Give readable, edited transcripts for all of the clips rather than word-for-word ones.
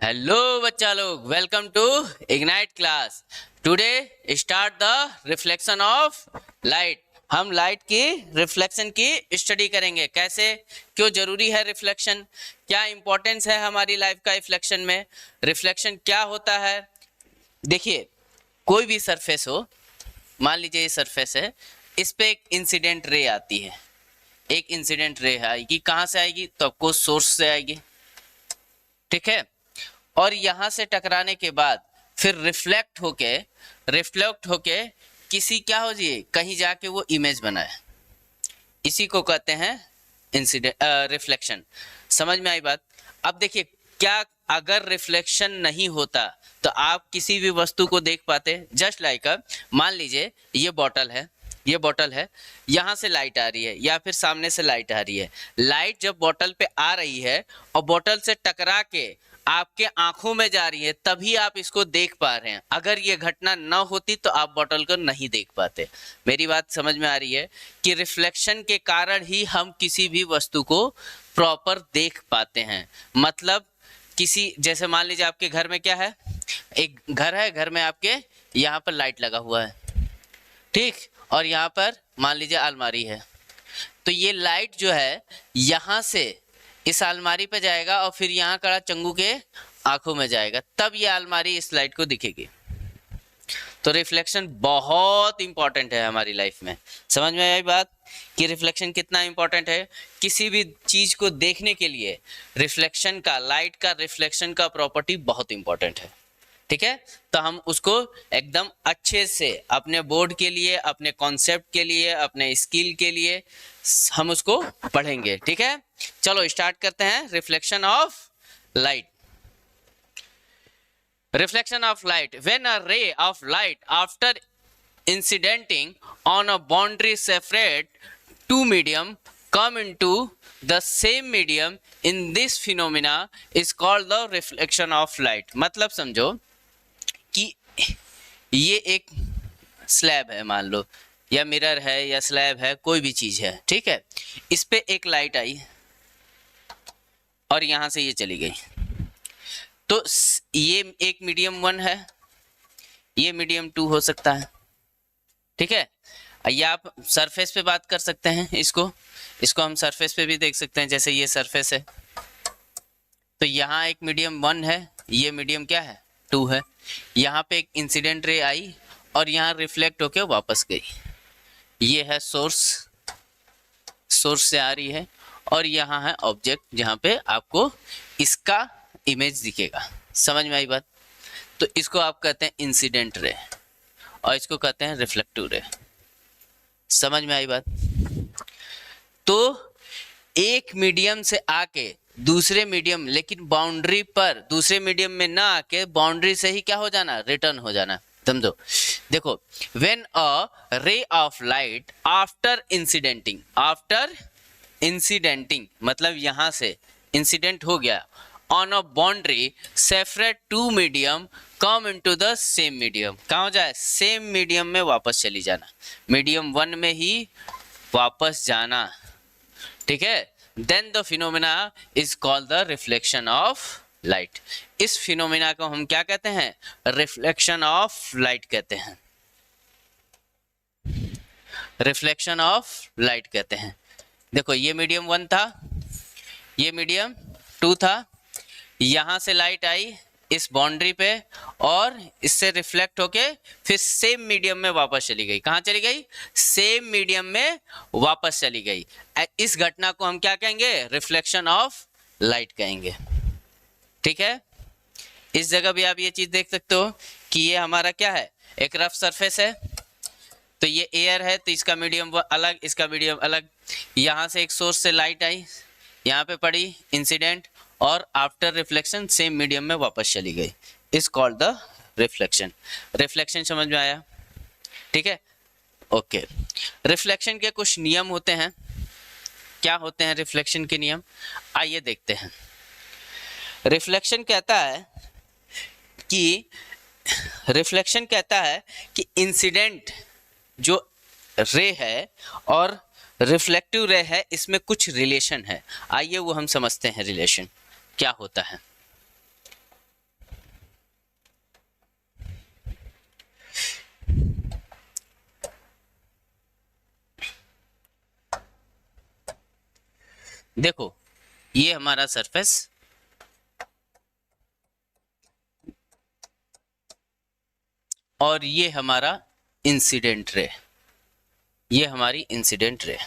Hello बच्चा लोग, welcome to Ignite class. Today start the reflection of light. हम light की रिफ्लेक्शन की स्टडी करेंगे। कैसे, क्यों जरूरी है रिफ्लेक्शन, क्या इंपॉर्टेंस है हमारी लाइफ का रिफ्लेक्शन में, रिफ्लेक्शन क्या होता है। देखिए, कोई भी सरफेस हो, मान लीजिए ये सरफेस है, इस पे एक इंसिडेंट रे आती है। एक इंसिडेंट रे आएगी, कहाँ से आएगी? तो आपको सोर्स से आएगी, ठीक है। और यहां से टकराने के बाद फिर रिफ्लेक्ट होके किसी क्या हो जाए, कहीं जाके वो इमेज बनाए। इसी को कहते हैं इंसिडेंट रिफ्लेक्शन। समझ में आई बात? अब देखिए, क्या अगर रिफ्लेक्शन नहीं होता तो आप किसी भी वस्तु को देख पाते? जस्ट लाइक मान लीजिए ये बॉटल है, ये बॉटल है, यहां से लाइट आ रही है या फिर सामने से लाइट आ रही है। लाइट जब बॉटल पे आ रही है और बॉटल से टकरा के आपके आंखों में जा रही है, तभी आप इसको देख पा रहे हैं। अगर ये घटना न होती तो आप बॉटल को नहीं देख पाते। मेरी बात समझ में आ रही है कि रिफ्लेक्शन के कारण ही हम किसी भी वस्तु को प्रॉपर देख पाते हैं। मतलब किसी, जैसे मान लीजिए आपके घर में क्या है, एक घर है, घर में आपके यहाँ पर लाइट लगा हुआ है, ठीक, और यहाँ पर मान लीजिए अलमारी है। तो ये लाइट जो है यहाँ से इस अलमारी पे जाएगा और फिर यहाँ कड़ा चंगू के आंखों में जाएगा, तब ये अलमारी इस लाइट को दिखेगी। तो रिफ्लेक्शन बहुत इंपॉर्टेंट है हमारी लाइफ में। समझ में आई बात कि रिफ्लेक्शन कितना इंपॉर्टेंट है? किसी भी चीज को देखने के लिए रिफ्लेक्शन का, लाइट का रिफ्लेक्शन का प्रॉपर्टी बहुत इंपॉर्टेंट है, ठीक है। तो हम उसको एकदम अच्छे से अपने बोर्ड के लिए, अपने कॉन्सेप्ट के लिए, अपने स्किल के लिए हम उसको पढ़ेंगे, ठीक है। चलो स्टार्ट करते हैं। Reflection of light. Reflection of light. When a ray of light after incidenting on a boundary separate two medium come into the same medium, in this phenomena is called the reflection of light. मतलब समझो कि ये एक slab है, मान लो, या mirror है या स्लैब है, कोई भी चीज है, ठीक है। इस पे एक लाइट आई और यहां से ये चली गई। तो ये एक मीडियम 1 है, ये मीडियम 2 हो सकता है, ठीक है। या आप सरफेस पे बात कर सकते हैं, इसको हम सरफेस पे भी देख सकते हैं। जैसे ये सरफेस है, तो यहाँ एक मीडियम 1 है, ये मीडियम क्या है, 2 है। यहाँ पे एक इंसिडेंट रे आई और यहाँ रिफ्लेक्ट होके वापस गई। ये है सोर्स से आ रही है, और यहाँ है ऑब्जेक्ट जहाँ पे आपको इसका इमेज दिखेगा। समझ में आई बात? तो इसको आप कहते हैं इंसिडेंट रे और इसको कहते हैं रिफ्लेक्टिव रे। समझ में आई बात? तो एक मीडियम से आके दूसरे मीडियम, लेकिन बाउंड्री पर दूसरे मीडियम में ना आके बाउंड्री से ही क्या हो जाना, रिटर्न हो जाना। समझो, देखो, when a ray of light after इंसिडेंटिंग मतलब यहां से इंसिडेंट हो गया, on a boundary separate two medium come into the same medium, कहाँ हो जाए, सेम मीडियम में वापस चली जाना, मीडियम 1 में ही वापस जाना, ठीक है। then the phenomena is called the reflection of light. इस फिनोमिना को हम क्या कहते हैं, रिफ्लेक्शन ऑफ लाइट कहते हैं, रिफ्लेक्शन ऑफ लाइट कहते हैं। देखो, ये मीडियम 1 था, ये मीडियम 2 था, यहां से लाइट आई इस बाउंड्री पे और इससे रिफ्लेक्ट होके फिर सेम मीडियम में वापस चली गई। कहां चली गई, सेम मीडियम में वापस चली गई। इस घटना को हम क्या कहेंगे, रिफ्लेक्शन ऑफ लाइट कहेंगे, ठीक है। इस जगह भी आप ये चीज देख सकते हो कि ये हमारा क्या है, एक रफ सरफेस है, तो ये एयर है, तो इसका मीडियम अलग, इसका मीडियम अलग। यहां से एक सोर्स से लाइट आई, यहाँ पे पड़ी इंसिडेंट, और आफ्टर रिफ्लेक्शन सेम मीडियम में वापस चली गई। Is called the reflection. Reflection समझ में आया, ठीक है, ओके। रिफ्लेक्शन के कुछ नियम होते हैं। क्या होते हैं रिफ्लेक्शन के नियम, आइए देखते हैं। रिफ्लेक्शन कहता है कि इंसिडेंट जो रे है और रिफ्लेक्टिव रे है, इसमें कुछ रिलेशन है। आइए वो हम समझते हैं, रिलेशन क्या होता है। देखो ये हमारा सरफेस और ये हमारा इंसिडेंट रे, ये हमारी इंसिडेंट रे।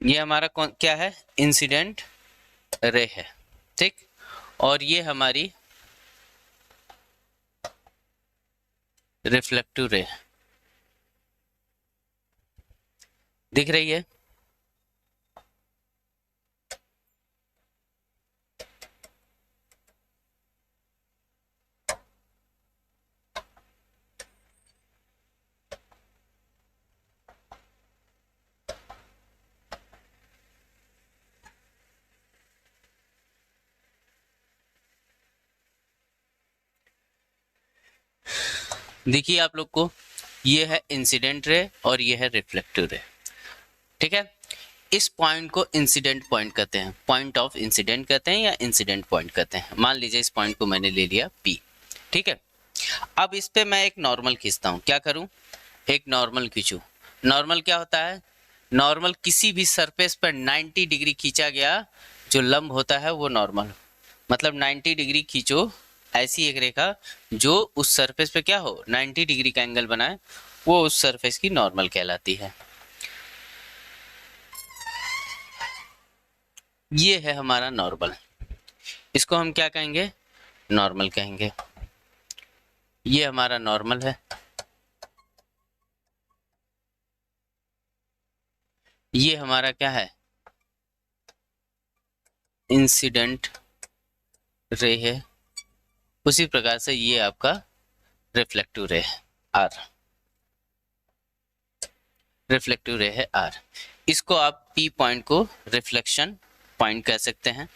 ये हमारा कौन क्या है, इंसिडेंट रे है, ठीक। और ये हमारी रिफ्लेक्टिव रे दिख रही है। देखिए आप लोग को, ये है इंसिडेंट रे और ये है रिफ्लेक्टिव रे, ठीक है। इस पॉइंट को इंसिडेंट पॉइंट कहते हैं, पॉइंट ऑफ इंसिडेंट कहते हैं या इंसिडेंट पॉइंट कहते हैं। मान लीजिए इस पॉइंट को मैंने ले लिया P, ठीक है। अब इस पे मैं एक नॉर्मल खींचता हूँ, क्या करूँ, एक नॉर्मल खींचूं। नॉर्मल क्या होता है, नॉर्मल किसी भी सरफेस पर 90 डिग्री खींचा गया जो लंब होता है वो नॉर्मल, मतलब 90 डिग्री खींचो ऐसी एक रेखा जो उस सरफेस पे क्या हो, 90 डिग्री का एंगल बनाए, वो उस सरफेस की नॉर्मल कहलाती है। ये है हमारा नॉर्मल, इसको हम क्या कहेंगे, नॉर्मल कहेंगे। ये हमारा नॉर्मल है, ये हमारा क्या है, इंसिडेंट रे है। उसी प्रकार से ये आपका रिफ्लेक्टिव रे है R, रिफ्लेक्टिव रे है R। इसको आप P पॉइंट को रिफ्लेक्शन पॉइंट कह सकते हैं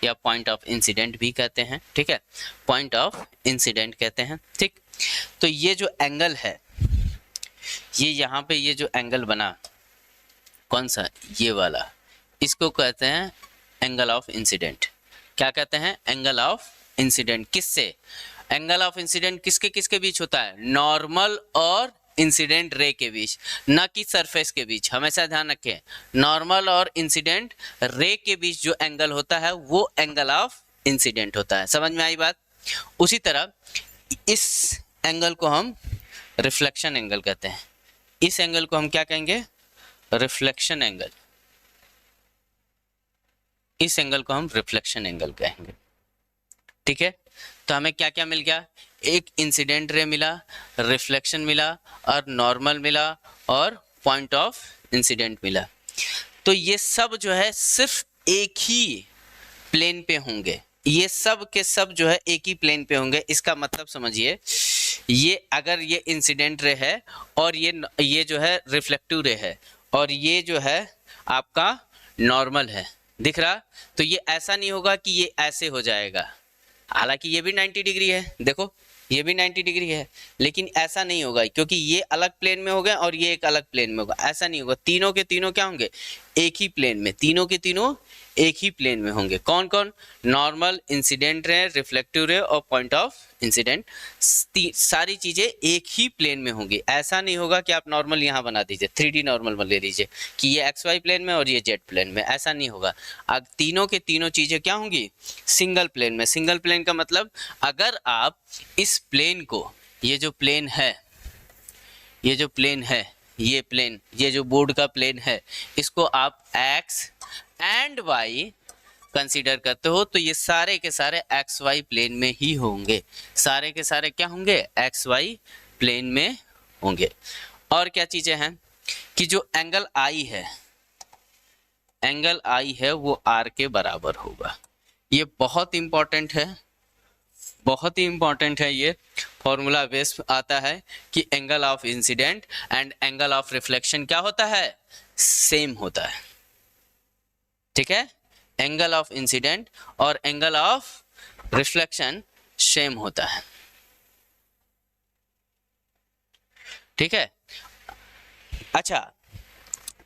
या पॉइंट ऑफ इंसिडेंट भी कहते हैं, ठीक है, पॉइंट ऑफ इंसिडेंट कहते हैं, ठीक। तो ये जो एंगल है, ये यहाँ पे ये जो एंगल बना, कौन सा, ये वाला, इसको कहते हैं एंगल ऑफ इंसिडेंट। क्या कहते हैं, एंगल ऑफ इंसिडेंट। किससे, एंगल ऑफ इंसिडेंट किसके किसके बीच होता है, नॉर्मल और इंसिडेंट रे के बीच, ना कि सरफेस के बीच। हमेशा ध्यान रखें, नॉर्मल और इंसिडेंट रे के बीच जो एंगल होता है वो एंगल ऑफ इंसिडेंट होता है। समझ में आई बात। उसी तरह इस एंगल को हम रिफ्लेक्शन एंगल कहते हैं, इस एंगल को हम क्या कहेंगे, रिफ्लेक्शन एंगल। इस एंगल को हम रिफ्लेक्शन एंगल कहेंगे, ठीक है। तो हमें क्या क्या मिल गया, एक इंसिडेंट रे मिला, रिफ्लेक्शन मिला और नॉर्मल मिला और पॉइंट ऑफ इंसिडेंट मिला। तो ये सब जो है सिर्फ एक ही प्लेन पे होंगे, ये सब के सब जो है एक ही प्लेन पे होंगे। इसका मतलब समझिए, ये अगर ये इंसिडेंट रे है और ये जो है रिफ्लेक्टिव रे है और ये जो है आपका नॉर्मल है, दिख रहा, तो ये ऐसा नहीं होगा कि ये ऐसे हो जाएगा। हालांकि ये भी 90 डिग्री है, देखो ये भी 90 डिग्री है, लेकिन ऐसा नहीं होगा क्योंकि ये अलग प्लेन में हो गए और ये एक अलग प्लेन में होगा, ऐसा नहीं होगा। तीनों के तीनों क्या होंगे, एक ही प्लेन में, तीनों के तीनों एक ही प्लेन में होंगे। कौन कौन, नॉर्मल, इंसिडेंट रे, रिफ्लेक्टिव रे और पॉइंट ऑफ इंसिडेंट, सारी चीजें एक ही प्लेन में होंगी। ऐसा नहीं होगा कि आप नॉर्मल यहाँ बना दीजिए, 3D नॉर्मल ले लीजिए कि ये XY प्लेन में और ये Z प्लेन में, ऐसा नहीं होगा। अब तीनों के तीनों चीजें क्या होंगी, सिंगल प्लेन में। सिंगल प्लेन का मतलब, अगर आप इस प्लेन को, ये जो प्लेन है, ये जो प्लेन है, ये प्लेन, ये जो बोर्ड का प्लेन है, इसको आप X एंड Y कंसीडर करते हो तो ये सारे के सारे XY प्लेन में ही होंगे, सारे के सारे क्या होंगे, XY प्लेन में होंगे। और क्या चीजें हैं कि जो एंगल I है, एंगल I है वो R के बराबर होगा। ये बहुत इंपॉर्टेंट है, बहुत ही इंपॉर्टेंट है। ये फॉर्मूला बेस आता है कि angle of incident and angle of reflection क्या होता है, सेम होता है, ठीक है। एंगल ऑफ इंसिडेंट और एंगल ऑफ रिफ्लेक्शन सेम होता है, ठीक है। अच्छा,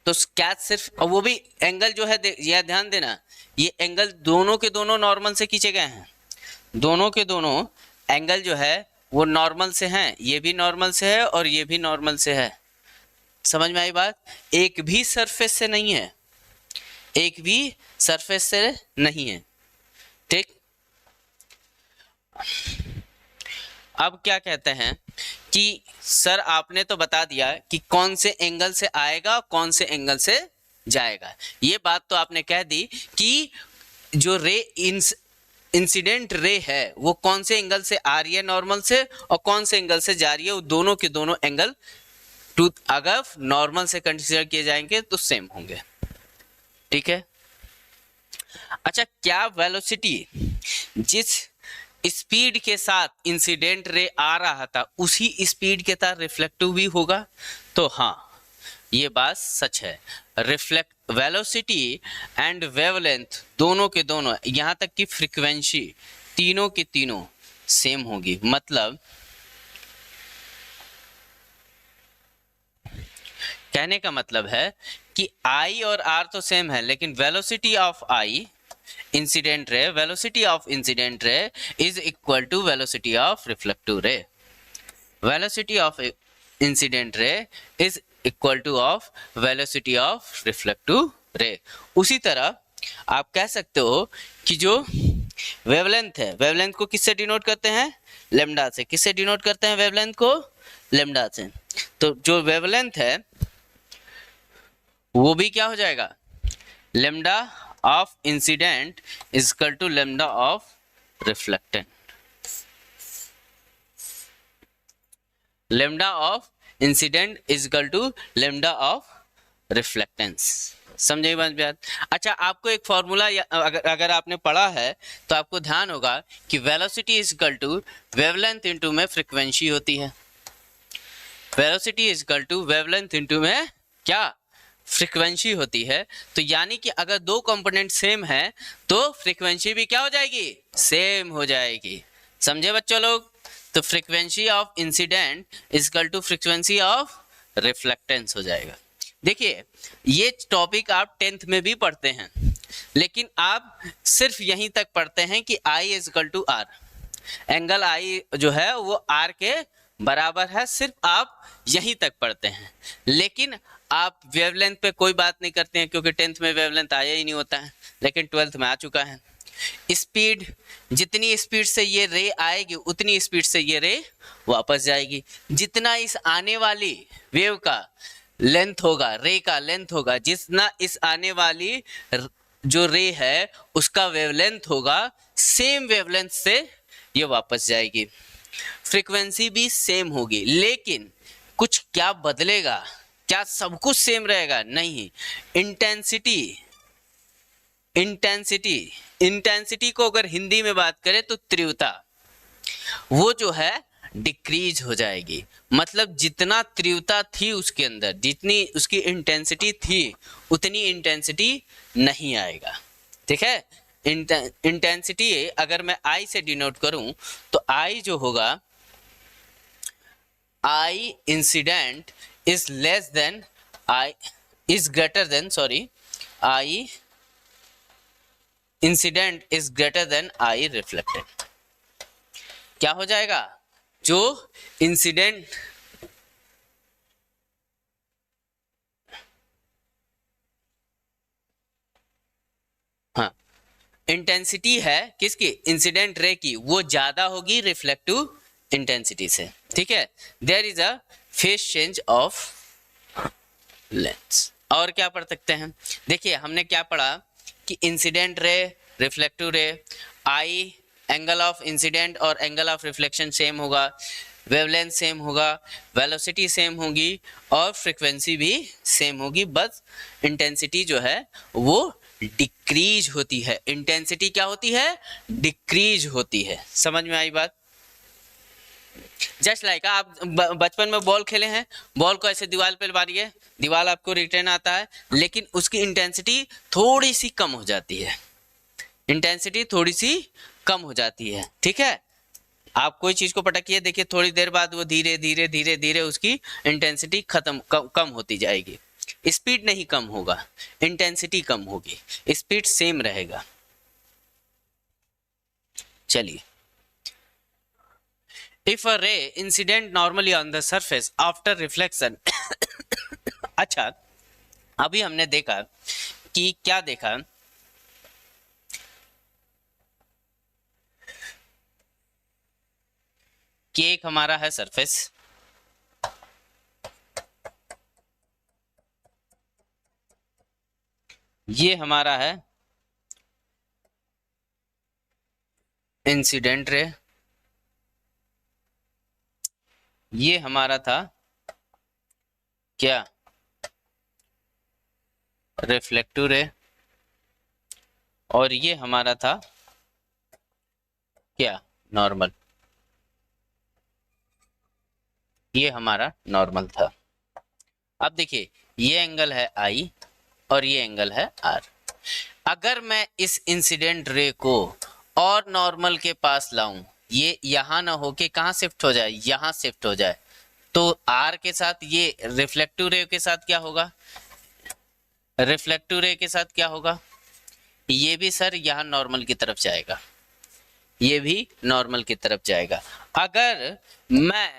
तो क्या सिर्फ, और वो भी एंगल जो है यह ध्यान देना, ये एंगल दोनों के दोनों नॉर्मल से खींचे गए हैं, दोनों के दोनों एंगल जो है वो नॉर्मल से हैं, ये भी नॉर्मल से है और ये भी नॉर्मल से है। समझ में आई बात? एक भी सरफेस से नहीं है, एक भी सरफेस से नहीं है, ठीक। अब क्या कहते हैं कि सर आपने तो बता दिया कि कौन से एंगल से आएगा कौन से एंगल से जाएगा, ये बात तो आपने कह दी कि जो रे इंसिडेंट रे है वो कौन से एंगल से आ रही है नॉर्मल से और कौन से एंगल से जा रही है, वो दोनों के दोनों एंगल अगर नॉर्मल से कंसीडर किए जाएंगे तो सेम होंगे, ठीक है। अच्छा, क्या वेलोसिटी जिस स्पीड के साथ इंसिडेंट रे आ रहा था उसी स्पीड के साथ रिफ्लेक्टिव भी होगा? तो हाँ, ये बात सच है। रिफ्लेक्ट वेलोसिटी एंड वेवलेंथ दोनों के दोनों, यहां तक कि फ्रीक्वेंसी, तीनों की तीनों सेम होगी। मतलब कहने का मतलब है कि आई और आर तो सेम है, लेकिन velocity of i incident ray, velocity of incident ray is equal to velocity of reflective ray. Velocity of incident ray is equal to of velocity of reflective ray. उसी तरह आप कह सकते हो कि जो वेवलेंथ है, वेवलेंथ को किससे डिनोट करते हैं? लेम्डा से। किससे डिनोट करते हैं वेवलेंथ को? लेम्डा से। तो जो वेवलेंथ है वो भी क्या हो जाएगा? Lambda of incident is equal to lambda of reflectant. Lambda of incident is equal to lambda of reflectance. समझे बात? अच्छा, आपको एक फॉर्मूला अगर आपने पढ़ा है तो आपको ध्यान होगा कि velocity is equal to wavelength into में फ्रीक्वेंसी होती है। Velocity is equal to wavelength into में क्या? फ्रीक्वेंसी होती है। तो यानी कि अगर दो कंपोनेंट सेम है तो फ्रीक्वेंसी भी क्या हो जाएगी? सेम हो जाएगी। समझे बच्चों लोग? तो frequency of incident is equal to frequency of reflectance हो जाएगा। देखिए, ये टॉपिक आप 10th में भी पढ़ते हैं, लेकिन आप सिर्फ यहीं तक पढ़ते हैं कि I is equal to R, angle I जो है वो R के बराबर है, सिर्फ आप यहीं तक पढ़ते हैं। लेकिन आप वेवलेंथ पे कोई बात नहीं करते हैं, क्योंकि 10th में वेवलेंथ आया ही नहीं होता है, लेकिन 12th में आ चुका है। स्पीड, जितनी स्पीड से ये रे आएगी उतनी स्पीड से ये रे वापस जाएगी। जितना इस आने वाली वेव का लेंथ होगा, रे का लेंथ होगा, जितना इस आने वाली जो रे है उसका वेवलेंथ होगा, सेम वेवलेंथ से ये वापस जाएगी। फ्रीक्वेंसी भी सेम होगी, लेकिन कुछ क्या बदलेगा? क्या सब कुछ सेम रहेगा? नहीं। इंटेंसिटी, इंटेंसिटी, इंटेंसिटी को अगर हिंदी में बात करें तो तीव्रता, वो जो है डिक्रीज हो जाएगी। मतलब जितना तीव्रता थी उसके अंदर, जितनी उसकी इंटेंसिटी थी उतनी इंटेंसिटी नहीं आएगा। ठीक है? इंटेंसिटी अगर मैं आई से डिनोट करूं तो आई जो होगा, i incident is less than i is greater than, sorry, i incident is greater than i reflected. क्या हो जाएगा? जो इंसिडेंट इंटेंसिटी है किसकी? इंसिडेंट रे की, वो ज्यादा होगी रिफ्लेक्टिव इंटेंसिटी से। ठीक है? There is a phase change of lens. और क्या पढ़ सकते हैं? देखिए, हमने क्या पढ़ा कि इंसिडेंट रे, रिफ्लेक्टिव रे, आई एंगल ऑफ इंसिडेंट और एंगल ऑफ रिफ्लेक्शन सेम होगा, वेवलेंथ सेम होगा, वेलोसिटी सेम होगी और फ्रीक्वेंसी भी सेम होगी। बस इंटेंसिटी जो है वो डिक्रीज होती है। इंटेंसिटी क्या होती है? डिक्रीज होती है। समझ में आई बात? जस्ट लाइक आप बचपन में बॉल खेले हैं, बॉल को ऐसे दीवार पे मारिए, दीवार आपको रिटर्न आता है, लेकिन उसकी इंटेंसिटी थोड़ी सी कम हो जाती है। इंटेंसिटी थोड़ी सी कम हो जाती है। ठीक है? आप कोई चीज को पटकिए, देखिए थोड़ी देर बाद वो धीरे धीरे धीरे धीरे उसकी इंटेंसिटी कम होती जाएगी। स्पीड नहीं कम होगा, इंटेंसिटी कम होगी, स्पीड सेम रहेगा। चलिए, if a ray incident normally on the surface after reflection अच्छा, अभी हमने देखा कि क्या देखा कि एक हमारा है सरफेस, ये हमारा है इंसिडेंट रे, ये हमारा था क्या, रिफ्लेक्टिव रे, और ये हमारा था क्या, नॉर्मल। ये हमारा नॉर्मल था। अब देखिए, ये एंगल है आई और ये एंगल है आर। अगर मैं इस इंसिडेंट रे को और नॉर्मल के पास लाऊं, ये यहां ना होके कहां शिफ्ट हो जाए, यहां शिफ्ट हो जाए, तो आर के साथ ये रिफ्लेक्टिव रे के साथ क्या होगा, रिफ्लेक्टिव रे के साथ क्या होगा, ये भी सर यहां नॉर्मल की तरफ जाएगा, ये भी नॉर्मल की तरफ जाएगा। अगर मैं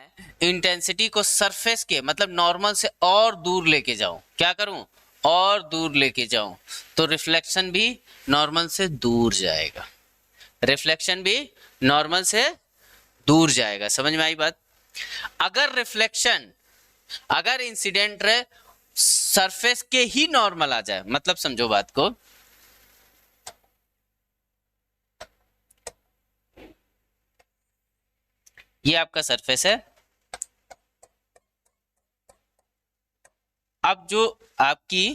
इंटेंसिटी को सरफेस के मतलब नॉर्मल से और दूर लेके जाऊं, क्या करूं, और दूर लेके जाऊं, तो रिफ्लेक्शन भी नॉर्मल से दूर जाएगा, रिफ्लेक्शन भी नॉर्मल से दूर जाएगा। समझ में आई बात? अगर रिफ्लेक्शन, अगर इंसिडेंट रे सरफेस के ही नॉर्मल आ जाए, मतलब समझो बात को, ये आपका सरफेस है, अब जो आपकी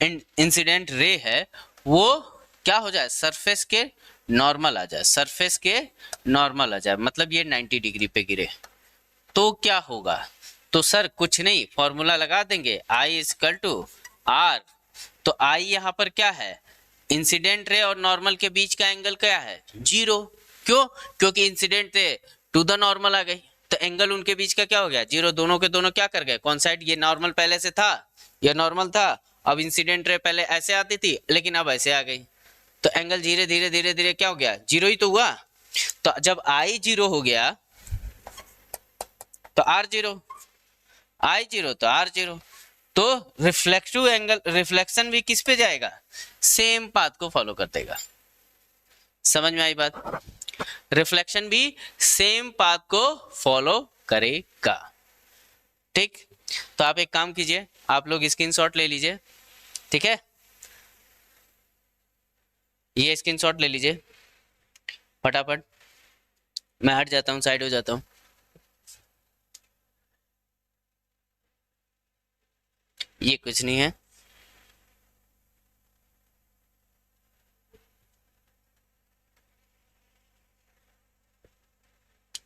इंसिडेंट रे है वो क्या हो जाए, सरफेस के नॉर्मल आ जाए, सरफेस के नॉर्मल आ जाए, मतलब ये 90 डिग्री पे गिरे, तो क्या होगा, तो सर कुछ नहीं, फॉर्मूला लगा देंगे, आई इक्वल टू आर। तो आई यहाँ पर क्या है, इंसिडेंट रे और नॉर्मल के बीच का एंगल क्या है, 0। क्यों? क्योंकि incident ray to the normal आ गई, तो एंगल उनके बीच का क्या हो गया, 0। दोनों के दोनों क्या कर गए, कौन साइड, ये नॉर्मल पहले से था, ये नॉर्मल था, अब इंसिडेंट रे पहले ऐसे आती थी लेकिन अब ऐसे आ गई, तो एंगल धीरे धीरे धीरे धीरे क्या हो गया, 0 ही तो हुआ। तो जब आई 0 हो गया तो आर 0, आई 0 तो आर 0, तो रिफ्लेक्टिव एंगल, रिफ्लेक्शन भी किस पे जाएगा, सेम पाथ को फॉलो कर देगा। समझ में आई बात? रिफ्लेक्शन भी सेम पाथ को फॉलो करेगा। ठीक, तो आप एक काम कीजिए, आप लोग स्क्रीनशॉट ले लीजिए, ठीक है, ये स्क्रीनशॉट ले लीजिए फटाफट, मैं हट जाता हूं, साइड हो जाता हूं। ये कुछ नहीं है,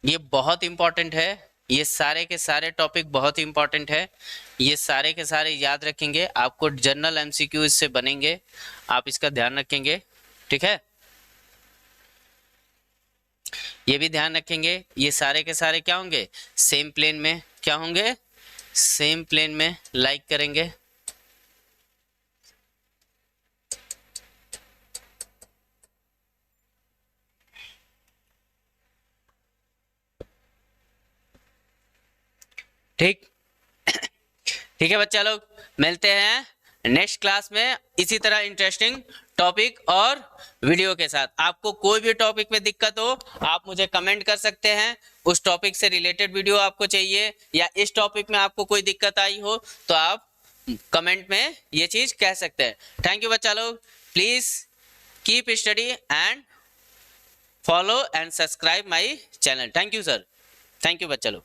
ये बहुत इंपॉर्टेंट है, ये सारे के सारे टॉपिक बहुत इंपॉर्टेंट है, ये सारे के सारे याद रखेंगे, आपको जनरल एमसीक्यू इससे बनेंगे, आप इसका ध्यान रखेंगे, ठीक है, ये भी ध्यान रखेंगे, ये सारे के सारे क्या होंगे, सेम प्लेन में, क्या होंगे, सेम प्लेन में लाइक करेंगे। ठीक, ठीक है बच्चा लोग, मिलते हैं नेक्स्ट क्लास में इसी तरह इंटरेस्टिंग टॉपिक और वीडियो के साथ। आपको कोई भी टॉपिक में दिक्कत हो आप मुझे कमेंट कर सकते हैं, उस टॉपिक से रिलेटेड वीडियो आपको चाहिए या इस टॉपिक में आपको कोई दिक्कत आई हो तो आप कमेंट में ये चीज कह सकते हैं। थैंक यू बच्चा लोग, please keep study and follow and subscribe my channel. Thank you sir, thank you बच्चा लोग।